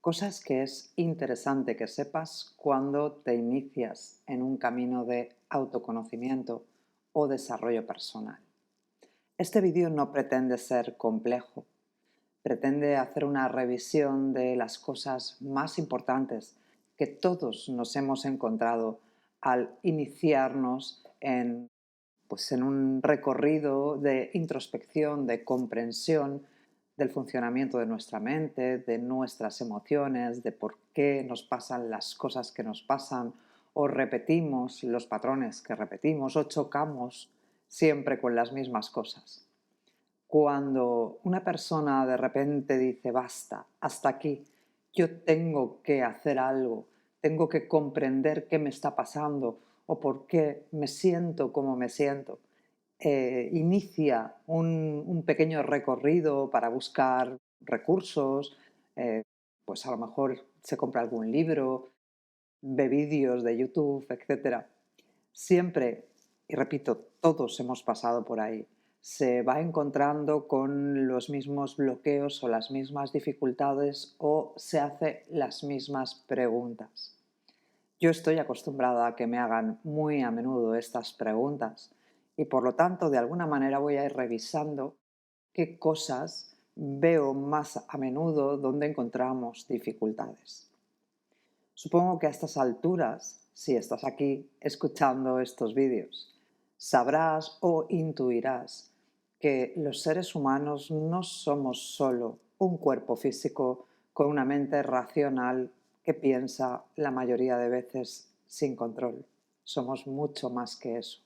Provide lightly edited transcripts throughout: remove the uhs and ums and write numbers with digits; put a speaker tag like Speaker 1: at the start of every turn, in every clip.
Speaker 1: Cosas que es interesante que sepas cuando te inicias en un camino de autoconocimiento o desarrollo personal. Este vídeo no pretende ser complejo, pretende hacer una revisión de las cosas más importantes que todos nos hemos encontrado al iniciarnos en un recorrido de introspección, de comprensión del funcionamiento de nuestra mente, de nuestras emociones, de por qué nos pasan las cosas que nos pasan, o repetimos los patrones que repetimos, o chocamos siempre con las mismas cosas. Cuando una persona de repente dice, basta, hasta aquí, yo tengo que hacer algo, tengo que comprender qué me está pasando o por qué me siento como me siento, inicia un pequeño recorrido para buscar recursos, eh, pues a lo mejor se compra algún libro, ve vídeos de YouTube, etcétera. Siempre, y repito, todos hemos pasado por ahí, se va encontrando con los mismos bloqueos o las mismas dificultades o se hace las mismas preguntas. Yo estoy acostumbrada a que me hagan muy a menudo estas preguntas y por lo tanto de alguna manera voy a ir revisando qué cosas veo más a menudo donde encontramos dificultades. Supongo que a estas alturas, si estás aquí escuchando estos vídeos, sabrás o intuirás que los seres humanos no somos solo un cuerpo físico con una mente racional que piensa la mayoría de veces sin control. Somos mucho más que eso.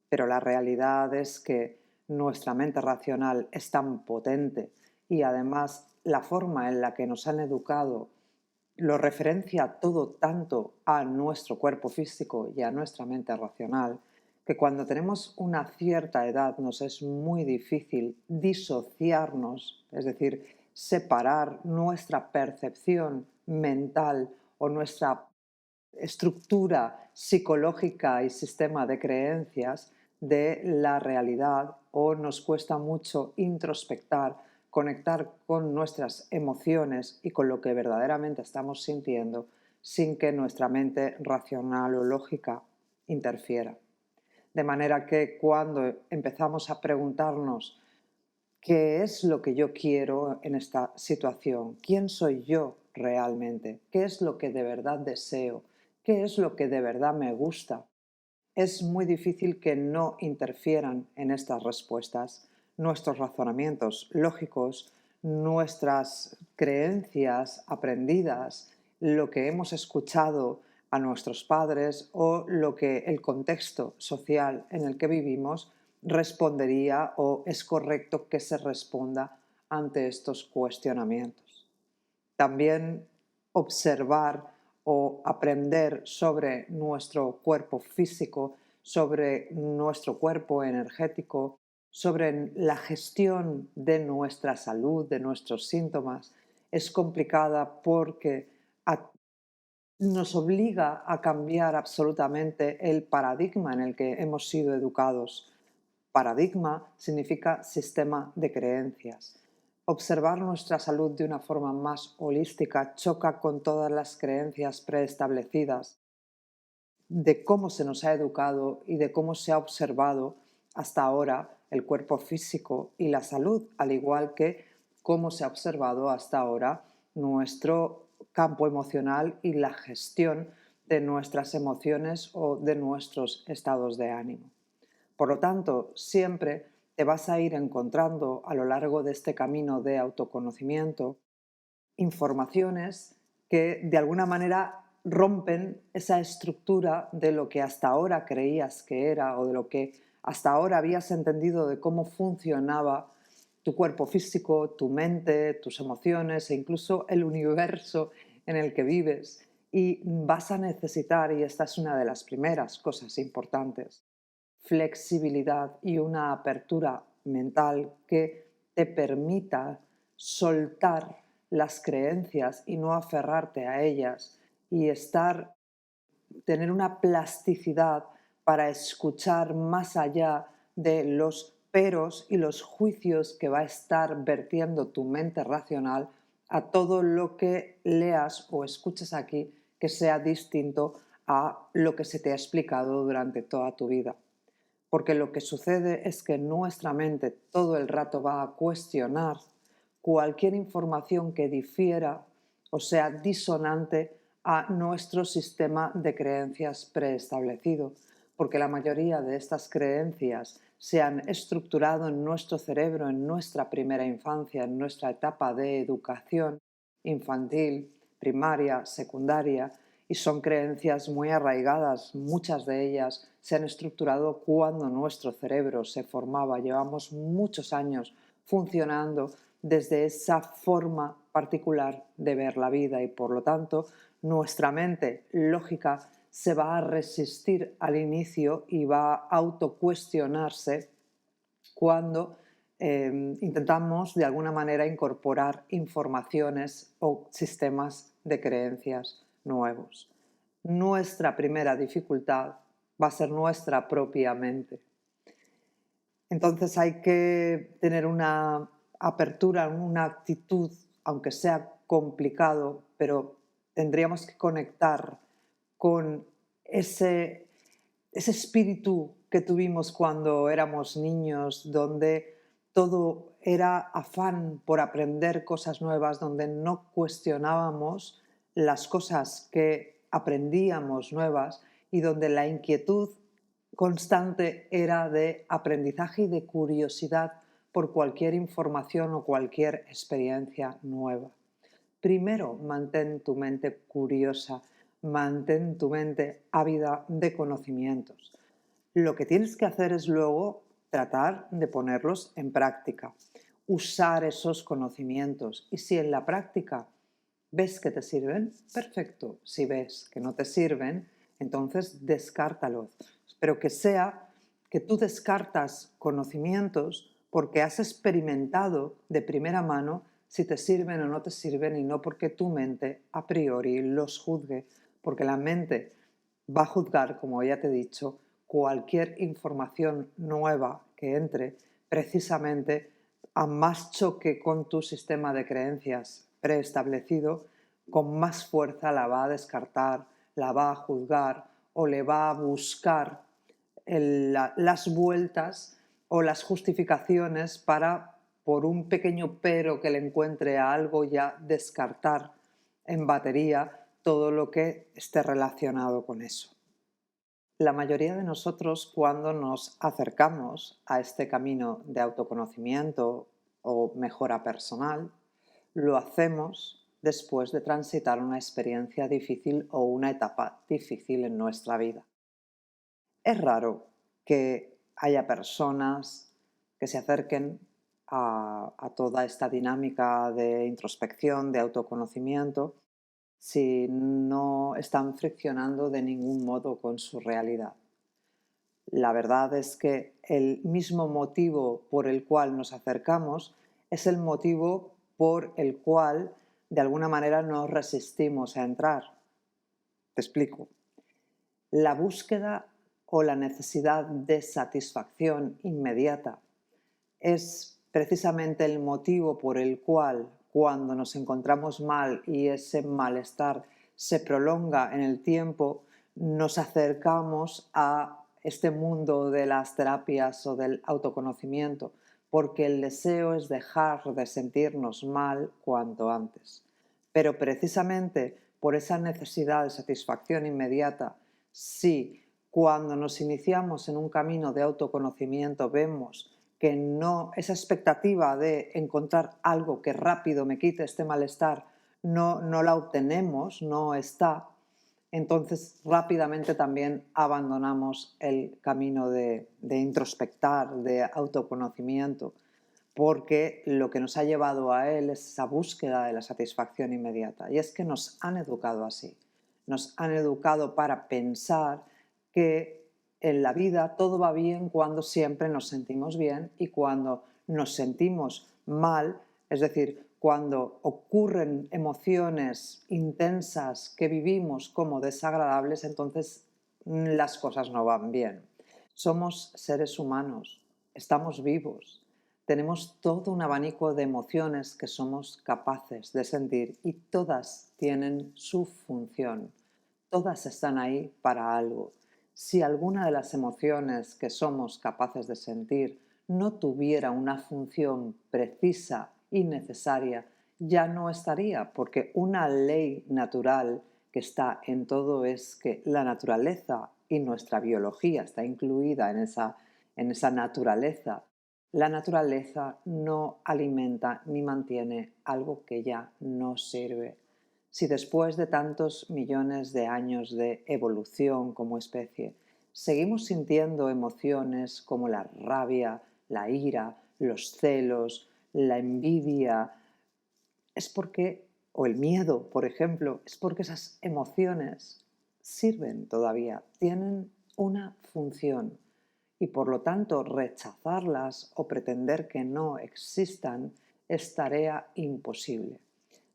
Speaker 1: Pero la realidad es que nuestra mente racional es tan potente y además la forma en la que nos han educado lo referencia todo tanto a nuestro cuerpo físico y a nuestra mente racional, que cuando tenemos una cierta edad nos es muy difícil disociarnos, es decir, separar nuestra percepción mental o nuestra estructura psicológica y sistema de creencias de la realidad, o nos cuesta mucho introspectar, conectar con nuestras emociones y con lo que verdaderamente estamos sintiendo sin que nuestra mente racional o lógica interfiera. De manera que cuando empezamos a preguntarnos ¿qué es lo que yo quiero en esta situación? ¿Quién soy yo realmente? ¿Qué es lo que de verdad deseo? ¿Qué es lo que de verdad me gusta? Es muy difícil que no interfieran en estas respuestas nuestros razonamientos lógicos, nuestras creencias aprendidas, lo que hemos escuchado a nuestros padres o lo que el contexto social en el que vivimos respondería o es correcto que se responda ante estos cuestionamientos. También observar o aprender sobre nuestro cuerpo físico, sobre nuestro cuerpo energético, sobre la gestión de nuestra salud, de nuestros síntomas, es complicada porque nos obliga a cambiar absolutamente el paradigma en el que hemos sido educados. Paradigma significa sistema de creencias. Observar nuestra salud de una forma más holística choca con todas las creencias preestablecidas de cómo se nos ha educado y de cómo se ha observado hasta ahora el cuerpo físico y la salud, al igual que cómo se ha observado hasta ahora nuestro campo emocional y la gestión de nuestras emociones o de nuestros estados de ánimo. Por lo tanto, siempre te vas a ir encontrando a lo largo de este camino de autoconocimiento informaciones que de alguna manera rompen esa estructura de lo que hasta ahora creías que era o de lo que hasta ahora habías entendido de cómo funcionaba tu cuerpo físico, tu mente, tus emociones e incluso el universo en el que vives. Y vas a necesitar, y esta es una de las primeras cosas importantes, flexibilidad y una apertura mental que te permita soltar las creencias y no aferrarte a ellas y tener una plasticidad para escuchar más allá de los peros y los juicios que va a estar vertiendo tu mente racional a todo lo que leas o escuches aquí que sea distinto a lo que se te ha explicado durante toda tu vida. Porque lo que sucede es que nuestra mente todo el rato va a cuestionar cualquier información que difiera o sea disonante a nuestro sistema de creencias preestablecido, porque la mayoría de estas creencias se han estructurado en nuestro cerebro en nuestra primera infancia, en nuestra etapa de educación infantil, primaria, secundaria, y son creencias muy arraigadas. Muchas de ellas se han estructurado cuando nuestro cerebro se formaba. Llevamos muchos años funcionando desde esa forma particular de ver la vida y por lo tanto nuestra mente lógica se va a resistir al inicio y va a autocuestionarse cuando intentamos de alguna manera incorporar informaciones o sistemas de creencias nuevos. Nuestra primera dificultad va a ser nuestra propia mente. Entonces hay que tener una apertura, una actitud, aunque sea complicado, pero tendríamos que conectar con ese espíritu que tuvimos cuando éramos niños, donde todo era afán por aprender cosas nuevas, donde no cuestionábamos las cosas que aprendíamos nuevas y donde la inquietud constante era de aprendizaje y de curiosidad por cualquier información o cualquier experiencia nueva. Primero, mantén tu mente curiosa, mantén tu mente ávida de conocimientos. Lo que tienes que hacer es luego tratar de ponerlos en práctica, usar esos conocimientos y si en la práctica ves que te sirven, perfecto. Si ves que no te sirven, entonces descártalos. Pero que sea que tú descartas conocimientos porque has experimentado de primera mano si te sirven o no te sirven y no porque tu mente a priori los juzgue, porque la mente va a juzgar, como ya te he dicho, cualquier información nueva que entre precisamente a más choque con tu sistema de creencias preestablecido, con más fuerza la va a descartar, la va a juzgar o le va a buscar las vueltas o las justificaciones para, por un pequeño pero que le encuentre a algo, ya descartar en batería todo lo que esté relacionado con eso. La mayoría de nosotros, cuando nos acercamos a este camino de autoconocimiento o mejora personal, lo hacemos después de transitar una experiencia difícil o una etapa difícil en nuestra vida. Es raro que haya personas que se acerquen a toda esta dinámica de introspección, de autoconocimiento, si no están friccionando de ningún modo con su realidad. La verdad es que el mismo motivo por el cual nos acercamos es el motivo por el cual de alguna manera nos resistimos a entrar. Te explico. La búsqueda o la necesidad de satisfacción inmediata es precisamente el motivo por el cual cuando nos encontramos mal y ese malestar se prolonga en el tiempo, nos acercamos a este mundo de las terapias o del autoconocimiento, porque el deseo es dejar de sentirnos mal cuanto antes. Pero precisamente por esa necesidad de satisfacción inmediata, si cuando nos iniciamos en un camino de autoconocimiento vemos que no, esa expectativa de encontrar algo que rápido me quite este malestar, no la obtenemos, no está, entonces rápidamente también abandonamos el camino de introspectar, de autoconocimiento, porque lo que nos ha llevado a él es esa búsqueda de la satisfacción inmediata. Y es que nos han educado así. Nos han educado para pensar que en la vida todo va bien cuando siempre nos sentimos bien y cuando nos sentimos mal, es decir, cuando ocurren emociones intensas que vivimos como desagradables, entonces las cosas no van bien. Somos seres humanos, estamos vivos. Tenemos todo un abanico de emociones que somos capaces de sentir y todas tienen su función. Todas están ahí para algo. Si alguna de las emociones que somos capaces de sentir no tuviera una función precisa y necesaria, ya no estaría, porque una ley natural que está en todo es que la naturaleza y nuestra biología está incluida en esa naturaleza. La naturaleza no alimenta ni mantiene algo que ya no sirve. Si después de tantos millones de años de evolución como especie, seguimos sintiendo emociones como la rabia, la ira, los celos, la envidia, es porque, o el miedo, por ejemplo, es porque esas emociones sirven todavía, tienen una función y por lo tanto rechazarlas o pretender que no existan es tarea imposible.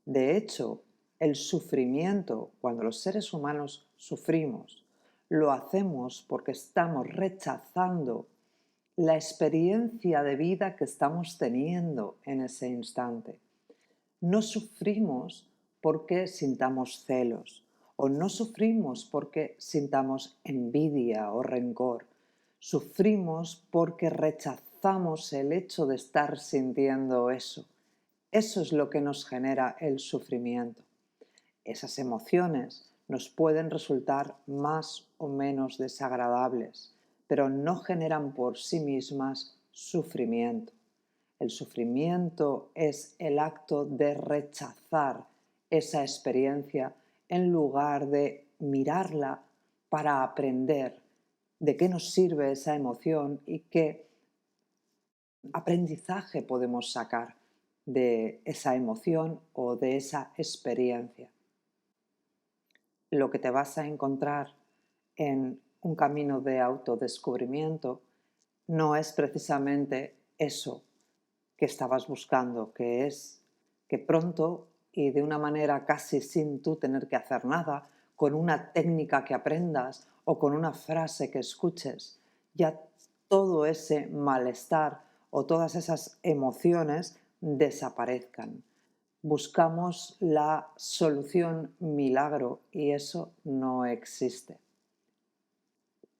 Speaker 1: De hecho, el sufrimiento, cuando los seres humanos sufrimos, lo hacemos porque estamos rechazando la experiencia de vida que estamos teniendo en ese instante. No sufrimos porque sintamos celos o no sufrimos porque sintamos envidia o rencor. Sufrimos porque rechazamos el hecho de estar sintiendo eso. Eso es lo que nos genera el sufrimiento. Esas emociones nos pueden resultar más o menos desagradables, pero no generan por sí mismas sufrimiento. El sufrimiento es el acto de rechazar esa experiencia en lugar de mirarla para aprender de qué nos sirve esa emoción y qué aprendizaje podemos sacar de esa emoción o de esa experiencia. Lo que te vas a encontrar en un camino de autodescubrimiento no es precisamente eso que estabas buscando, que es que pronto y de una manera casi sin tú tener que hacer nada, con una técnica que aprendas o con una frase que escuches, ya todo ese malestar o todas esas emociones desaparezcan. Buscamos la solución milagro y eso no existe.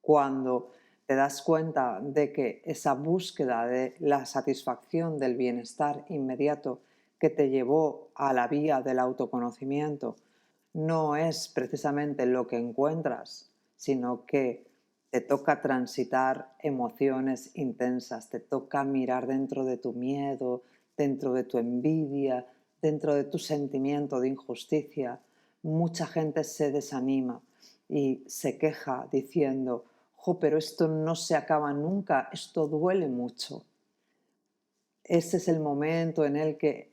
Speaker 1: Cuando te das cuenta de que esa búsqueda de la satisfacción del bienestar inmediato que te llevó a la vía del autoconocimiento no es precisamente lo que encuentras, sino que te toca transitar emociones intensas, te toca mirar dentro de tu miedo, dentro de tu envidia, dentro de tu sentimiento de injusticia. Mucha gente se desanima y se queja diciendo: "Jo, pero esto no se acaba nunca, esto duele mucho". Ese es el momento en el que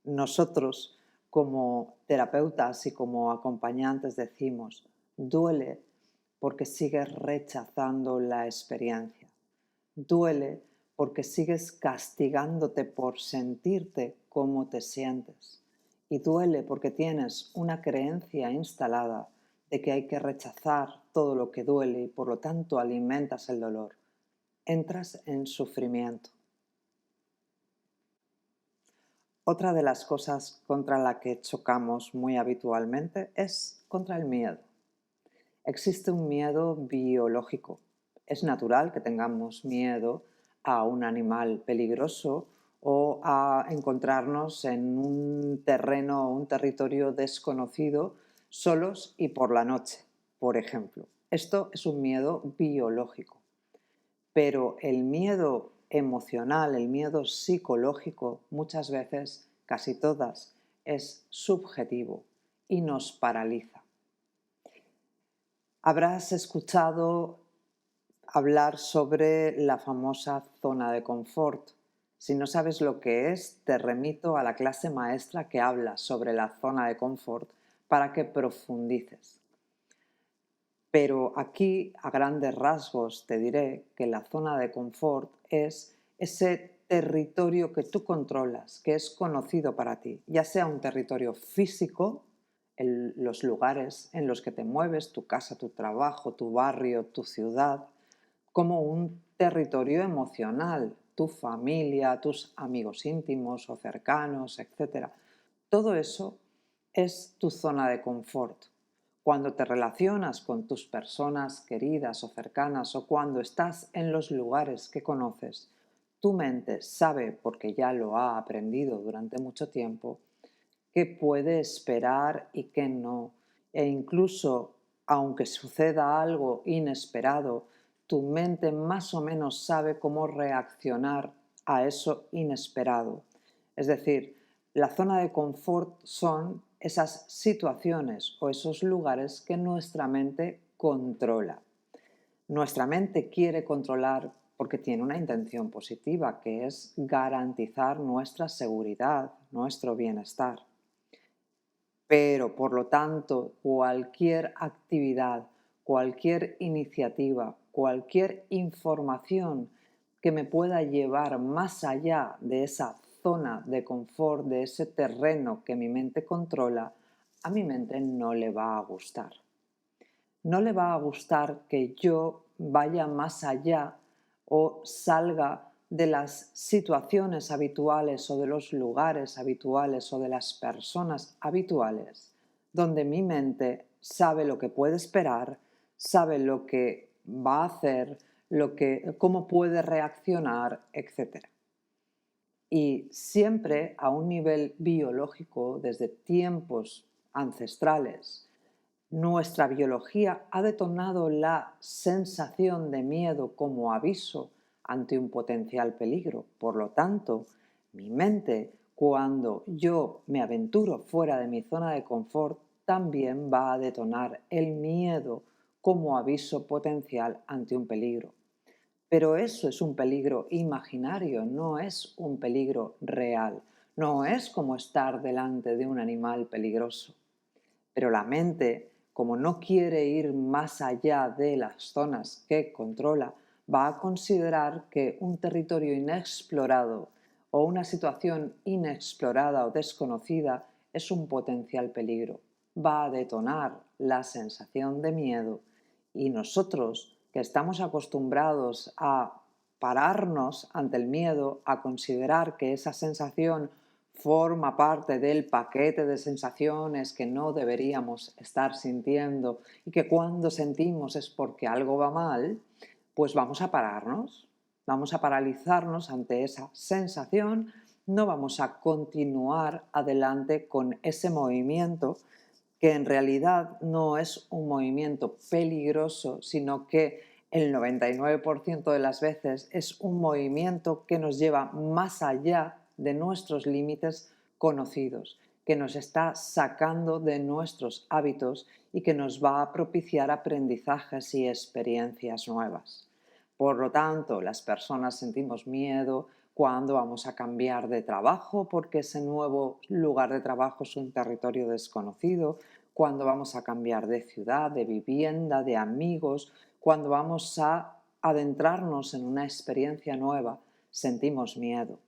Speaker 1: nosotros, como terapeutas y como acompañantes, decimos: duele porque sigues rechazando la experiencia. Duele porque sigues castigándote por sentirte como te sientes. Y duele porque tienes una creencia instalada de que hay que rechazar todo lo que duele y por lo tanto alimentas el dolor. Entras en sufrimiento. Otra de las cosas contra la que chocamos muy habitualmente es contra el miedo. Existe un miedo biológico. Es natural que tengamos miedo a un animal peligroso o a encontrarnos en un terreno o un territorio desconocido solos y por la noche, por ejemplo. Esto es un miedo biológico. Pero el miedo emocional, el miedo psicológico, muchas veces, casi todas, es subjetivo y nos paraliza. Habrás escuchado hablar sobre la famosa zona de confort. Si no sabes lo que es, te remito a la clase maestra que habla sobre la zona de confort para que profundices. Pero aquí, a grandes rasgos, te diré que la zona de confort es ese territorio que tú controlas, que es conocido para ti, ya sea un territorio físico, los lugares en los que te mueves, tu casa, tu trabajo, tu barrio, tu ciudad, como un territorio emocional, tu familia, tus amigos íntimos o cercanos, etcétera. Todo eso es tu zona de confort. Cuando te relacionas con tus personas queridas o cercanas o cuando estás en los lugares que conoces, tu mente sabe, porque ya lo ha aprendido durante mucho tiempo, qué puede esperar y qué no. E incluso, aunque suceda algo inesperado, tu mente más o menos sabe cómo reaccionar a eso inesperado. Es decir, la zona de confort son esas situaciones o esos lugares que nuestra mente controla. Nuestra mente quiere controlar porque tiene una intención positiva, que es garantizar nuestra seguridad, nuestro bienestar. Pero, por lo tanto, cualquier actividad, cualquier iniciativa, cualquier información que me pueda llevar más allá de esa zona de confort, de ese terreno que mi mente controla, a mi mente no le va a gustar. No le va a gustar que yo vaya más allá o salga de las situaciones habituales o de los lugares habituales o de las personas habituales, donde mi mente sabe lo que puede esperar, sabe lo que va a hacer, cómo puede reaccionar, etc. Y siempre a un nivel biológico, desde tiempos ancestrales, nuestra biología ha detonado la sensación de miedo como aviso ante un potencial peligro. Por lo tanto, mi mente, cuando yo me aventuro fuera de mi zona de confort, también va a detonar el miedo como aviso potencial ante un peligro. Pero eso es un peligro imaginario, no es un peligro real. No es como estar delante de un animal peligroso. Pero la mente, como no quiere ir más allá de las zonas que controla, va a considerar que un territorio inexplorado o una situación inexplorada o desconocida es un potencial peligro. Va a detonar la sensación de miedo y nosotros, que estamos acostumbrados a pararnos ante el miedo, a considerar que esa sensación forma parte del paquete de sensaciones que no deberíamos estar sintiendo y que cuando sentimos es porque algo va mal, pues vamos a pararnos, vamos a paralizarnos ante esa sensación, no vamos a continuar adelante con ese movimiento que en realidad no es un movimiento peligroso, sino que el 99% de las veces es un movimiento que nos lleva más allá de nuestros límites conocidos, que nos está sacando de nuestros hábitos y que nos va a propiciar aprendizajes y experiencias nuevas. Por lo tanto, las personas sentimos miedo cuando vamos a cambiar de trabajo porque ese nuevo lugar de trabajo es un territorio desconocido, cuando vamos a cambiar de ciudad, de vivienda, de amigos, cuando vamos a adentrarnos en una experiencia nueva, sentimos miedo.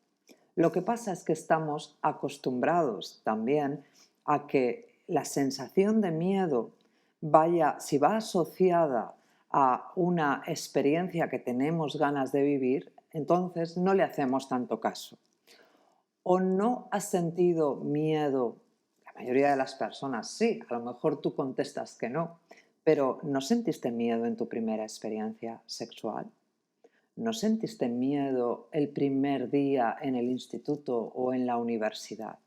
Speaker 1: Lo que pasa es que estamos acostumbrados también a que la sensación de miedo si va asociada a una experiencia que tenemos ganas de vivir, entonces no le hacemos tanto caso. ¿O no has sentido miedo? La mayoría de las personas sí, a lo mejor tú contestas que no, pero ¿no sentiste miedo en tu primera experiencia sexual? ¿No sentiste miedo el primer día en el instituto o en la universidad?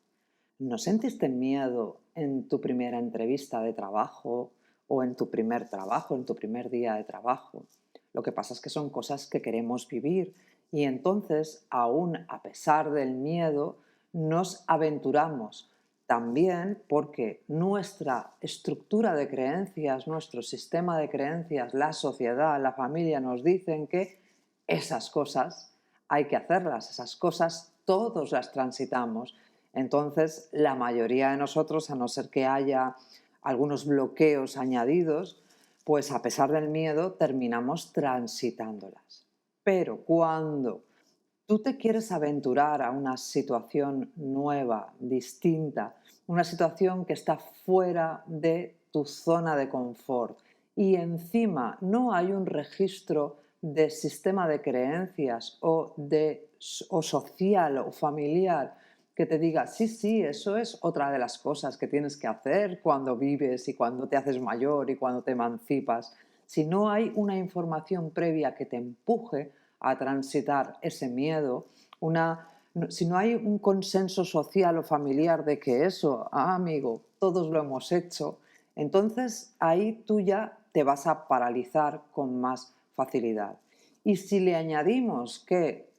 Speaker 1: ¿No sentiste miedo en tu primera entrevista de trabajo o en tu primer trabajo, en tu primer día de trabajo? Lo que pasa es que son cosas que queremos vivir y entonces, aún a pesar del miedo, nos aventuramos. También porque nuestra estructura de creencias, nuestro sistema de creencias, la sociedad, la familia nos dicen que esas cosas hay que hacerlas, esas cosas todos las transitamos. Entonces, la mayoría de nosotros, a no ser que haya algunos bloqueos añadidos, pues a pesar del miedo terminamos transitándolas. Pero cuando tú te quieres aventurar a una situación nueva, distinta, una situación que está fuera de tu zona de confort y encima no hay un registro de sistema de creencias o social o familiar que te diga, sí, sí, eso es otra de las cosas que tienes que hacer cuando vives y cuando te haces mayor y cuando te emancipas. Si no hay una información previa que te empuje a transitar ese miedo, si no hay un consenso social o familiar de que eso, amigo, todos lo hemos hecho, entonces ahí tú ya te vas a paralizar con más facilidad. Y si le añadimos que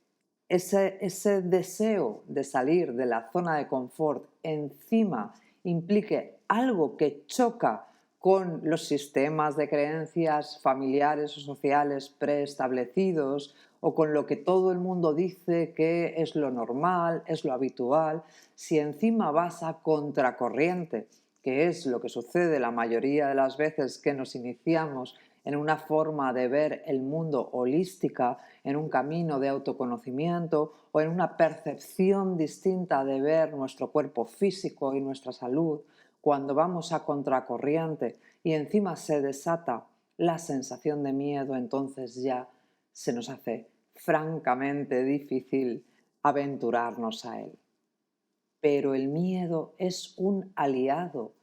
Speaker 1: ese deseo de salir de la zona de confort encima implique algo que choca con los sistemas de creencias familiares o sociales preestablecidos o con lo que todo el mundo dice que es lo normal, es lo habitual, si encima vas a contracorriente, que es lo que sucede la mayoría de las veces que nos iniciamos en una forma de ver el mundo holística, en un camino de autoconocimiento o en una percepción distinta de ver nuestro cuerpo físico y nuestra salud, cuando vamos a contracorriente y encima se desata la sensación de miedo, entonces ya se nos hace francamente difícil aventurarnos a él. Pero el miedo es un aliado.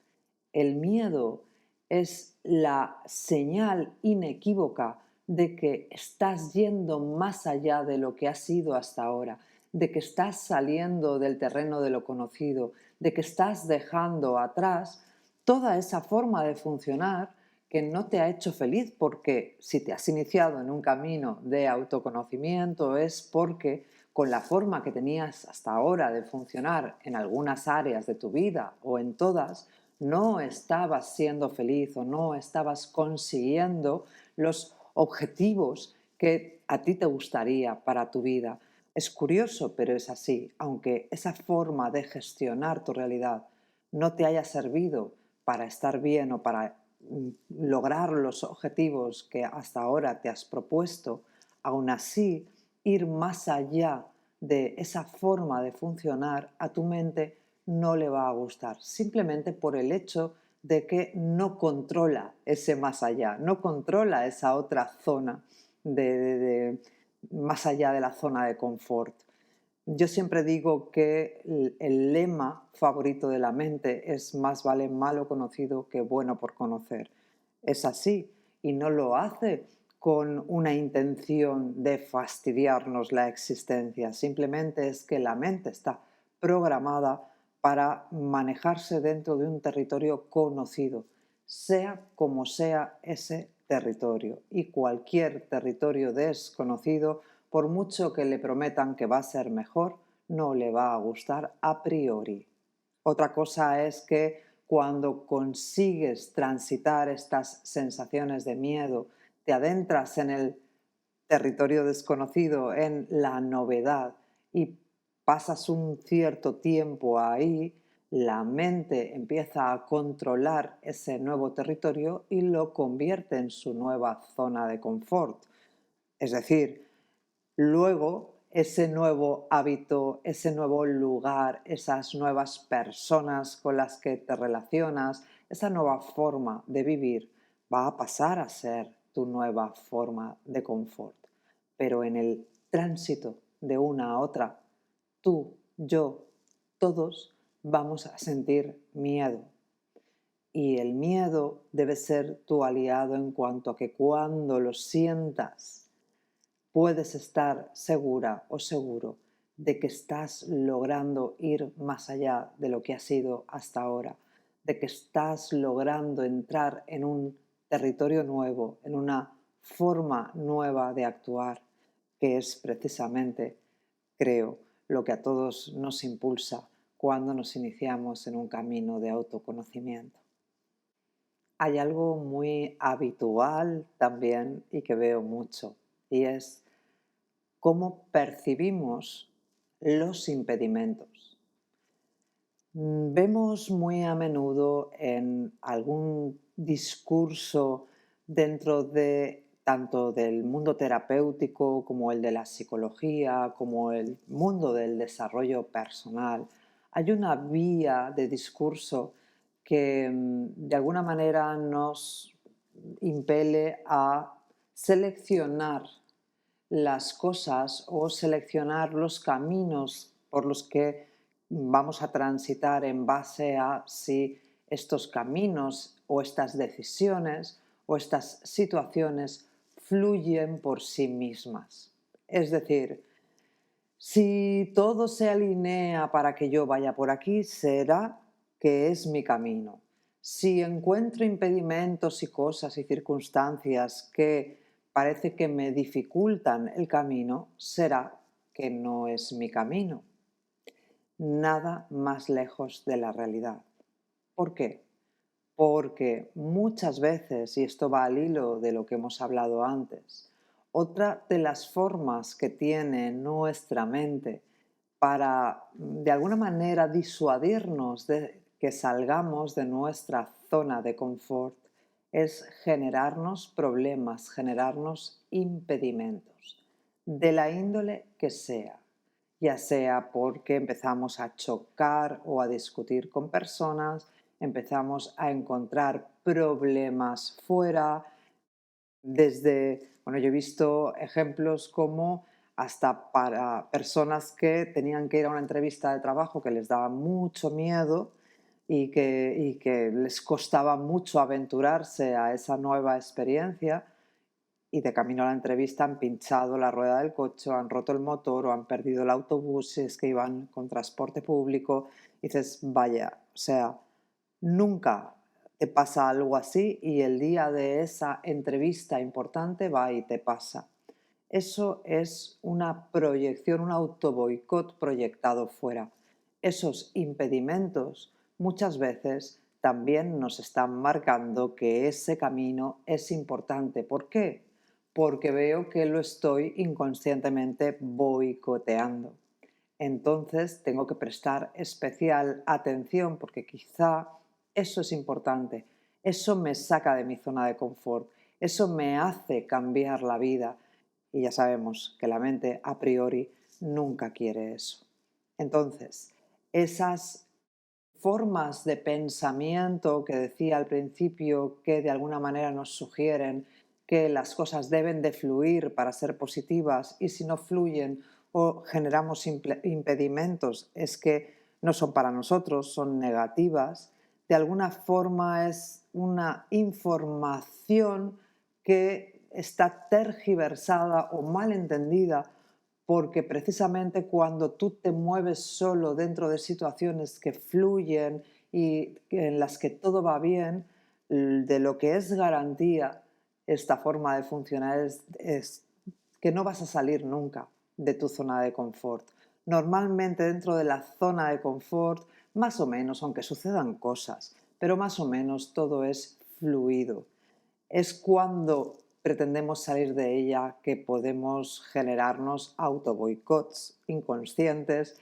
Speaker 1: El miedo es la señal inequívoca de que estás yendo más allá de lo que has sido hasta ahora, de que estás saliendo del terreno de lo conocido, de que estás dejando atrás toda esa forma de funcionar que no te ha hecho feliz, porque si te has iniciado en un camino de autoconocimiento es porque con la forma que tenías hasta ahora de funcionar en algunas áreas de tu vida o en todas, no estabas siendo feliz o no estabas consiguiendo los objetivos que a ti te gustaría para tu vida. Es curioso, pero es así. Aunque esa forma de gestionar tu realidad no te haya servido para estar bien o para lograr los objetivos que hasta ahora te has propuesto, aún así, ir más allá de esa forma de funcionar a tu mente no le va a gustar, simplemente por el hecho de que no controla ese más allá, no controla esa otra zona más allá de la zona de confort. Yo siempre digo que el lema favorito de la mente es más vale malo conocido que bueno por conocer. Es así y no lo hace con una intención de fastidiarnos la existencia. Simplemente es que la mente está programada para manejarse dentro de un territorio conocido, sea como sea ese territorio. Y cualquier territorio desconocido, por mucho que le prometan que va a ser mejor, no le va a gustar a priori. Otra cosa es que cuando consigues transitar estas sensaciones de miedo, te adentras en el territorio desconocido, en la novedad y pasas un cierto tiempo ahí, la mente empieza a controlar ese nuevo territorio y lo convierte en su nueva zona de confort. Es decir, luego ese nuevo hábito, ese nuevo lugar, esas nuevas personas con las que te relacionas, esa nueva forma de vivir va a pasar a ser tu nueva forma de confort. Pero en el tránsito de una a otra, tú, yo, todos vamos a sentir miedo. Y el miedo debe ser tu aliado en cuanto a que cuando lo sientas, puedes estar segura o seguro de que estás logrando ir más allá de lo que has sido hasta ahora, de que estás logrando entrar en un territorio nuevo, en una forma nueva de actuar, que es precisamente, creo, lo que a todos nos impulsa cuando nos iniciamos en un camino de autoconocimiento. Hay algo muy habitual también y que veo mucho, y es cómo percibimos los impedimentos. Vemos muy a menudo en algún discurso dentro de tanto del mundo terapéutico como el de la psicología, como el mundo del desarrollo personal, hay una vía de discurso que de alguna manera nos impele a seleccionar las cosas o seleccionar los caminos por los que vamos a transitar en base a si estos caminos o estas decisiones o estas situaciones fluyen por sí mismas. Es decir, si todo se alinea para que yo vaya por aquí, será que es mi camino. Si encuentro impedimentos y cosas y circunstancias que parece que me dificultan el camino, será que no es mi camino. Nada más lejos de la realidad. ¿Por qué? Porque muchas veces, y esto va al hilo de lo que hemos hablado antes, otra de las formas que tiene nuestra mente para, de alguna manera, disuadirnos de que salgamos de nuestra zona de confort es generarnos problemas, generarnos impedimentos, de la índole que sea, ya sea porque empezamos a chocar o a discutir con personas, empezamos a encontrar problemas fuera, bueno, yo he visto ejemplos como hasta para personas que tenían que ir a una entrevista de trabajo que les daba mucho miedo y que les costaba mucho aventurarse a esa nueva experiencia y de camino a la entrevista han pinchado la rueda del coche, o han roto el motor o han perdido el autobús si es que iban con transporte público. Y dices, vaya, o sea, nunca te pasa algo así y el día de esa entrevista importante va y te pasa. Eso es una proyección, un autoboicot proyectado fuera. Esos impedimentos muchas veces también nos están marcando que ese camino es importante. ¿Por qué? Porque veo que lo estoy inconscientemente boicoteando. Entonces tengo que prestar especial atención porque quizá eso es importante, eso me saca de mi zona de confort, eso me hace cambiar la vida y ya sabemos que la mente a priori nunca quiere eso. Entonces, esas formas de pensamiento que decía al principio que de alguna manera nos sugieren que las cosas deben de fluir para ser positivas y si no fluyen o generamos impedimentos es que no son para nosotros, son negativas, de alguna forma es una información que está tergiversada o mal entendida porque precisamente cuando tú te mueves solo dentro de situaciones que fluyen y en las que todo va bien, de lo que es garantía esta forma de funcionar es que no vas a salir nunca de tu zona de confort. Normalmente dentro de la zona de confort, más o menos, aunque sucedan cosas, pero más o menos todo es fluido. Es cuando pretendemos salir de ella que podemos generarnos autoboicots inconscientes,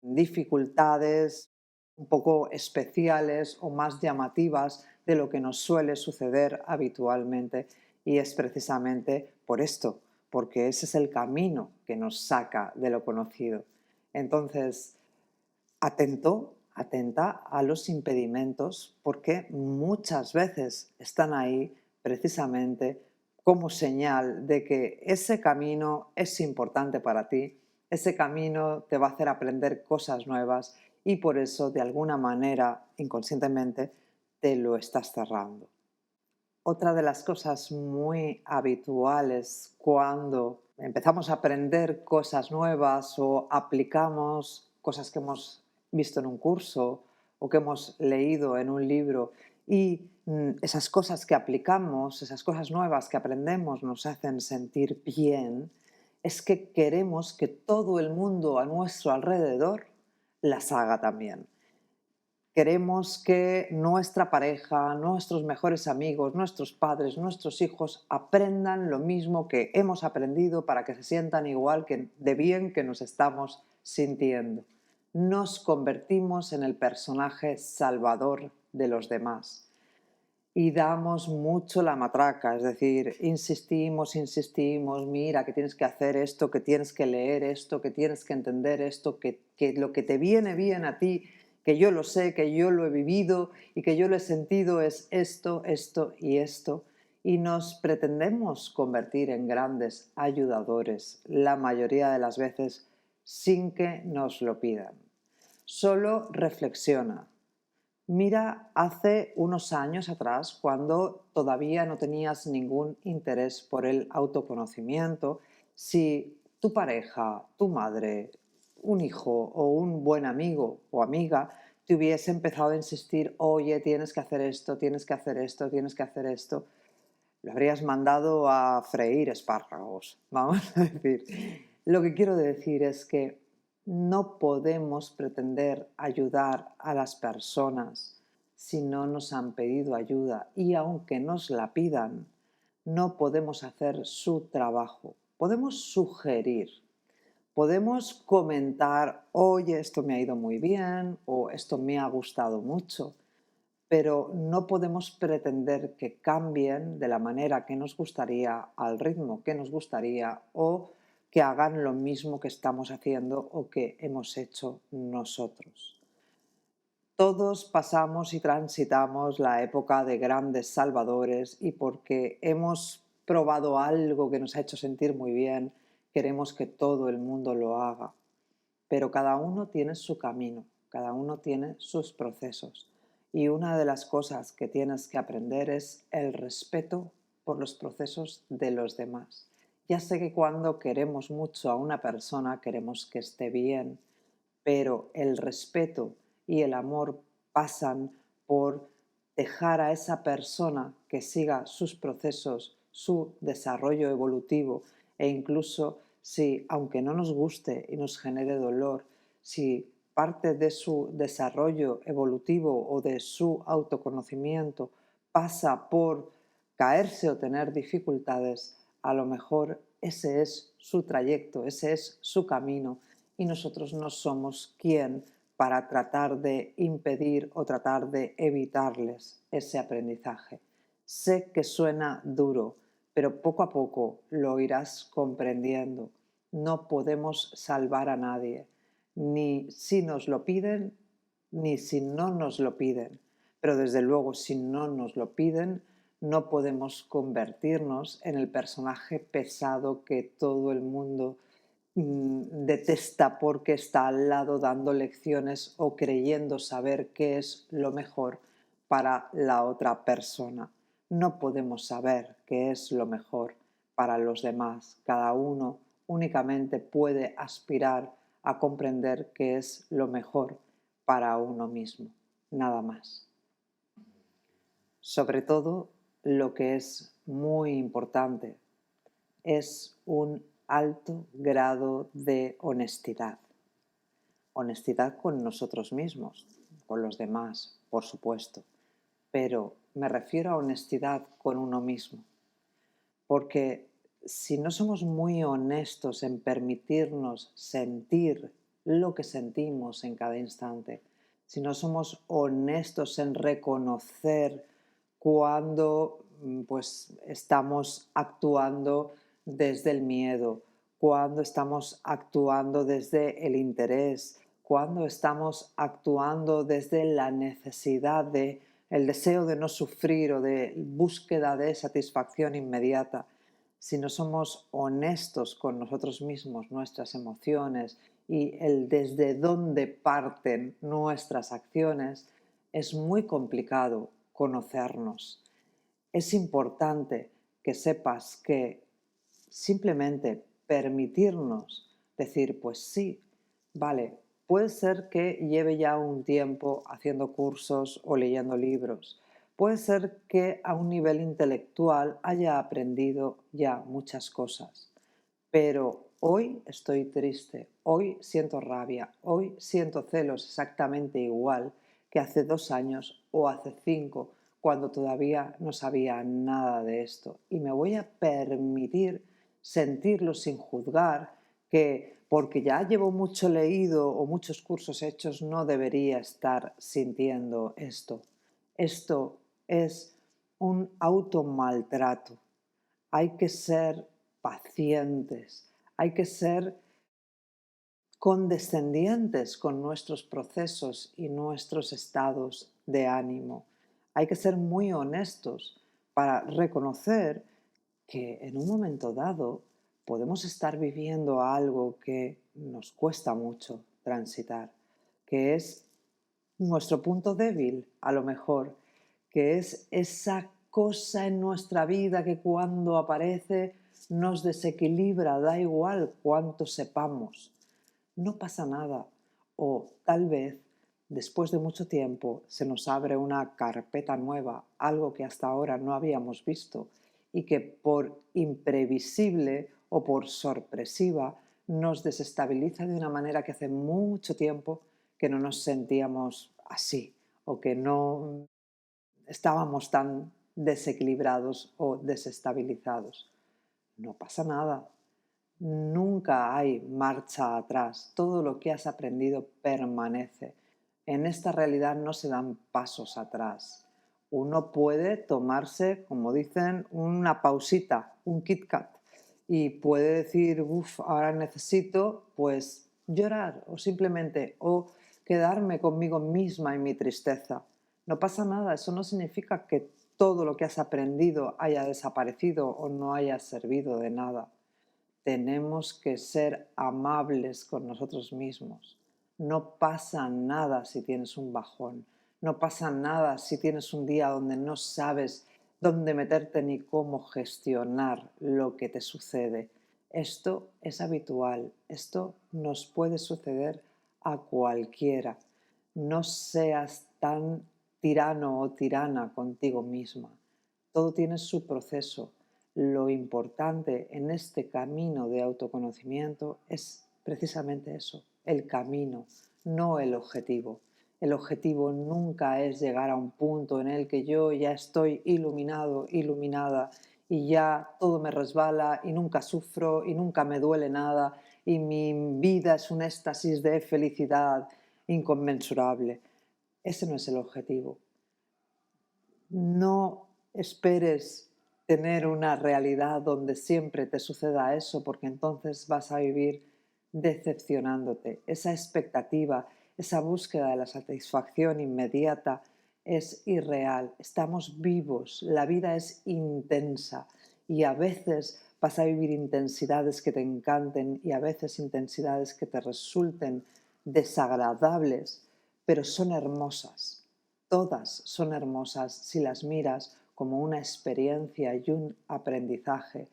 Speaker 1: dificultades un poco especiales o más llamativas de lo que nos suele suceder habitualmente. Y es precisamente por esto, porque ese es el camino que nos saca de lo conocido. Entonces, atenta a los impedimentos porque muchas veces están ahí precisamente como señal de que ese camino es importante para ti, ese camino te va a hacer aprender cosas nuevas y por eso de alguna manera inconscientemente te lo estás cerrando. Otra de las cosas muy habituales cuando empezamos a aprender cosas nuevas o aplicamos cosas que hemos visto en un curso o que hemos leído en un libro y esas cosas que aplicamos, esas cosas nuevas que aprendemos nos hacen sentir bien, es que queremos que todo el mundo a nuestro alrededor las haga también. Queremos que nuestra pareja, nuestros mejores amigos, nuestros padres, nuestros hijos aprendan lo mismo que hemos aprendido para que se sientan igual que de bien que nos estamos sintiendo. Nos convertimos en el personaje salvador de los demás y damos mucho la matraca, es decir, insistimos, mira que tienes que hacer esto, que tienes que leer esto, que tienes que entender esto, que lo que te viene bien a ti, que yo lo sé, que yo lo he vivido y que yo lo he sentido es esto, esto y esto. y nos pretendemos convertir en grandes ayudadores, la mayoría de las veces sin que nos lo pidan. Solo reflexiona. Mira hace unos años atrás, cuando todavía no tenías ningún interés por el autoconocimiento, si tu pareja, tu madre, un hijo o un buen amigo o amiga te hubiese empezado a insistir, oye, tienes que hacer esto, tienes que hacer esto, tienes que hacer esto, lo habrías mandado a freír espárragos, vamos a decir. Lo que quiero decir es que no podemos pretender ayudar a las personas si no nos han pedido ayuda, y aunque nos la pidan, no podemos hacer su trabajo. Podemos sugerir, podemos comentar, oye, esto me ha ido muy bien o esto me ha gustado mucho, pero no podemos pretender que cambien de la manera que nos gustaría, al ritmo que nos gustaría, o que hagan lo mismo que estamos haciendo o que hemos hecho nosotros. Todos pasamos y transitamos la época de grandes salvadores, y porque hemos probado algo que nos ha hecho sentir muy bien, queremos que todo el mundo lo haga. Pero cada uno tiene su camino, cada uno tiene sus procesos. Y una de las cosas que tienes que aprender es el respeto por los procesos de los demás. Ya sé que cuando queremos mucho a una persona queremos que esté bien, pero el respeto y el amor pasan por dejar a esa persona que siga sus procesos, su desarrollo evolutivo, e incluso si, aunque no nos guste y nos genere dolor, si parte de su desarrollo evolutivo o de su autoconocimiento pasa por caerse o tener dificultades, a lo mejor ese es su trayecto, ese es su camino, y nosotros no somos quien para tratar de impedir o tratar de evitarles ese aprendizaje. Sé que suena duro, pero poco a poco lo irás comprendiendo. No podemos salvar a nadie, ni si nos lo piden, ni si no nos lo piden. Pero desde luego, si no nos lo piden, no podemos convertirnos en el personaje pesado que todo el mundo detesta porque está al lado dando lecciones o creyendo saber qué es lo mejor para la otra persona. No podemos saber qué es lo mejor para los demás. Cada uno únicamente puede aspirar a comprender qué es lo mejor para uno mismo, nada más. Sobre todo, lo que es muy importante es un alto grado de honestidad. Honestidad con nosotros mismos, con los demás, por supuesto, pero me refiero a honestidad con uno mismo, porque si no somos muy honestos en permitirnos sentir lo que sentimos en cada instante, si no somos honestos en reconocer cuando pues estamos actuando desde el miedo, cuando estamos actuando desde el interés, cuando estamos actuando desde la necesidad de el deseo de no sufrir o de búsqueda de satisfacción inmediata. Si no somos honestos con nosotros mismos, nuestras emociones y el desde dónde parten nuestras acciones, es muy complicado conocernos. Es importante que sepas que simplemente permitirnos decir, pues sí, vale, puede ser que lleve ya un tiempo haciendo cursos o leyendo libros. Puede ser que a un nivel intelectual haya aprendido ya muchas cosas. Pero hoy estoy triste, hoy siento rabia, hoy siento celos exactamente igual que hace 2 años o hace 5, cuando todavía no sabía nada de esto. Y me voy a permitir sentirlo sin juzgar, que porque ya llevo mucho leído o muchos cursos hechos no debería estar sintiendo esto. Esto es un automaltrato. Hay que ser pacientes, hay que ser condescendientes con nuestros procesos y nuestros estados de ánimo. Hay que ser muy honestos, para reconocer que en un momento dado podemos estar viviendo algo que nos cuesta mucho transitar, que es nuestro punto débil, a lo mejor, que es esa cosa en nuestra vida que cuando aparece nos desequilibra, da igual cuánto sepamos, no pasa nada. O tal vez, después de mucho tiempo, se nos abre una carpeta nueva, algo que hasta ahora no habíamos visto y que por imprevisible o por sorpresiva nos desestabiliza de una manera que hace mucho tiempo que no nos sentíamos así o que no estábamos tan desequilibrados o desestabilizados. No pasa nada. Nunca hay marcha atrás. Todo lo que has aprendido permanece. En esta realidad no se dan pasos atrás. Uno puede tomarse, como dicen, una pausita, un Kit Kat, y puede decir, uff, ahora necesito pues llorar o simplemente o quedarme conmigo misma en mi tristeza. No pasa nada, eso no significa que todo lo que has aprendido haya desaparecido o no haya servido de nada. Tenemos que ser amables con nosotros mismos. No pasa nada si tienes un bajón. No pasa nada si tienes un día donde no sabes dónde meterte ni cómo gestionar lo que te sucede. Esto es habitual. Esto nos puede suceder a cualquiera. No seas tan tirano o tirana contigo misma. Todo tiene su proceso. Lo importante en este camino de autoconocimiento es precisamente eso, el camino, no el objetivo. El objetivo nunca es llegar a un punto en el que yo ya estoy iluminado, iluminada y ya todo me resbala y nunca sufro y nunca me duele nada y mi vida es un éxtasis de felicidad inconmensurable. Ese no es el objetivo. No esperes tener una realidad donde siempre te suceda eso, porque entonces vas a vivir decepcionándote. Esa expectativa, esa búsqueda de la satisfacción inmediata es irreal. Estamos vivos, la vida es intensa y a veces vas a vivir intensidades que te encanten y a veces intensidades que te resulten desagradables, pero son hermosas. Todas son hermosas si las miras como una experiencia y un aprendizaje.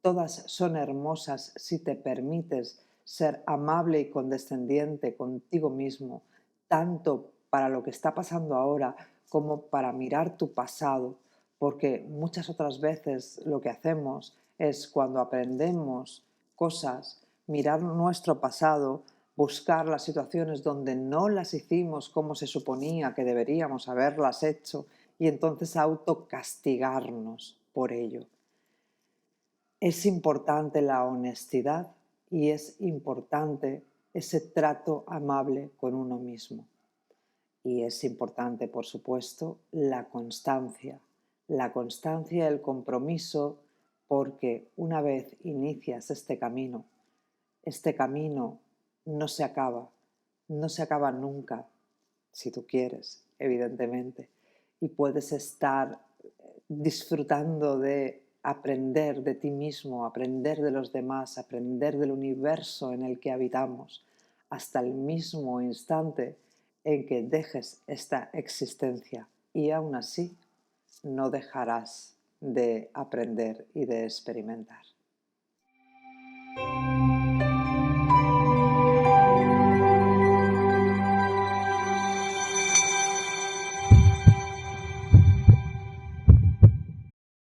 Speaker 1: Todas son hermosas si te permites ser amable y condescendiente contigo mismo, tanto para lo que está pasando ahora como para mirar tu pasado, porque muchas otras veces lo que hacemos es cuando aprendemos cosas, mirar nuestro pasado, buscar las situaciones donde no las hicimos como se suponía que deberíamos haberlas hecho y entonces autocastigarnos por ello. Es importante la honestidad y es importante ese trato amable con uno mismo. Y es importante, por supuesto, la constancia y el compromiso, porque una vez inicias este camino no se acaba nunca, si tú quieres, evidentemente, y puedes estar disfrutando de aprender de ti mismo, aprender de los demás, aprender del universo en el que habitamos, hasta el mismo instante en que dejes esta existencia. Y aún así, no dejarás de aprender y de experimentar.